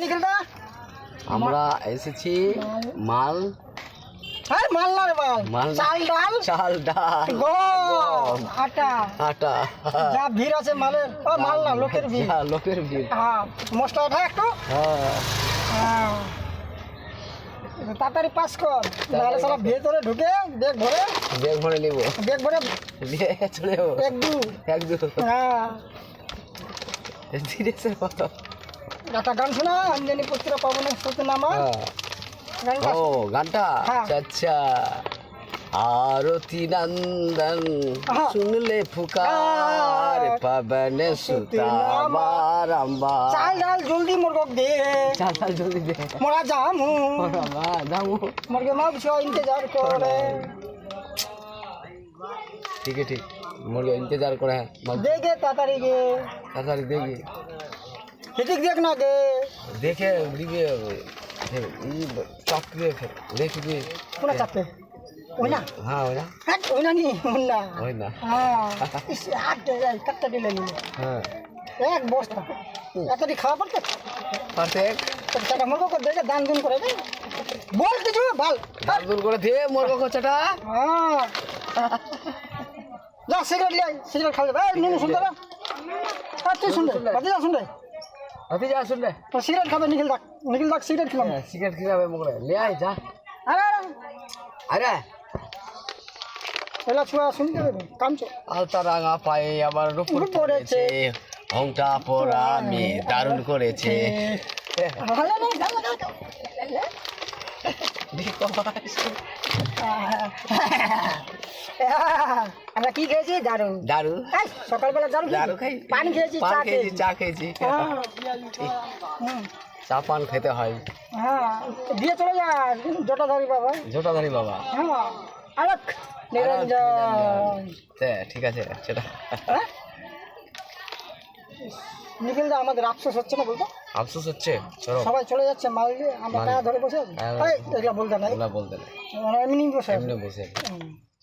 নিখিলদা আমরা এসেছি মাল মাল না রে মাল চাল ডাল গম আটা আটা যা ভিড় আছে মালের মাল না লোকের ভিড় লোকের ভিড় হ্যাঁ মশলাটা একটু হ্যাঁ তাড়াতাড়ি পাস কর নাহলে সারা ভেতরে ঢুকে ব্যাগ ভরে নিব ব্যাগ ভরে চলে যাবো এক দু হ্যাঁ ধীরে একটা গান শোনা আমদানি পত্র পাবন সত্যি নামা ও গানটা আচ্ছা আরতি নন্দন শুনলে ফুকার পাবন সুতাবার আম্বা চাল ডাল জলদি মুরগক দে চাল ডাল জলদি দে মোরা জামু মুরগে মা কিছু इंतजार করে ঠিক মুরগে इंतजार করে দেখে তাড়াতাড়ি দেখি এদিক দেখ না দেখে দিবে চাপকে দেখবি কোনা চাপে ওই না হ্যাঁ ওই না নি ওই না হ্যাঁ হাত যাই কাটটা দিলে নি হ্যাঁ এক বস্তা এতটি খাওয়া পারতে চাটা মুরগো করে দেখে দান দুন করে বল কিছু বল দান দুন করে দে মুরগো কোচাটা হ্যাঁ যা সিগারেট খাবে নুনু শুনতে না তুই শুনবে যা শুনলে সিগারেট খাবে নিখিল দাক সিগারেট খেলাম সিগারেট খাবে মুখে লে আয় যা আরে এলা ছুয়া শুনতে দেবে কামচো আলতা রাঙা পায়ে আবার রূপুর পড়েছে হংটা পরা মে দারুণ করেছে আমরা কি খেয়েছি দারু সকালবেলা দারু খাই পানি খেয়েছি চা খেয়েছি চা পান খেতে হয় হ্যাঁ দিয়ে চলে যা জটাধারী বাবা হ্যাঁ আলোক নিরঞ্জন ঠিক আছে সেটা নিখিল দা আমাদের আফসোস হচ্ছে না বলতো আফসোস হচ্ছে সবাই চলে যাচ্ছে মাল দিয়ে আমরা টাকা ধরে বসে আছি এগুলা বলতে নাই এমনি বসে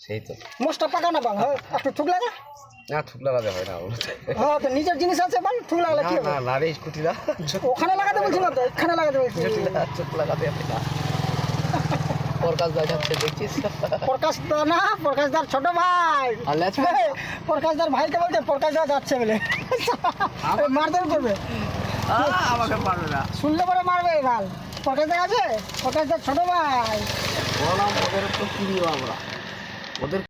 সেই তো মোস্টটা পাকা না বাল একটু ঠুক লাগা না ঠুক লাগাতে হয় না হ্যাঁ তো নিজের জিনিস আছে বাল ঠুক লাগালে কি হবে না রে স্কুটিটা ওখানে লাগাতে বলছি না তো এখানে লাগাতে বলছি চোখ লাগাতে হবে না প্রকাশ দা যাচ্ছে দেখছিস প্রকাশদার ছোট ভাই প্রকাশদার ভাইকে বলছে প্রকাশদা যাচ্ছে বলে মারধর করবে আমাকে পারবে না শুনলে পরে মারবে গাল প্রকাশদা আছে প্রকাশদার ছোট ভাই ওদের তো কি আমরা ওদের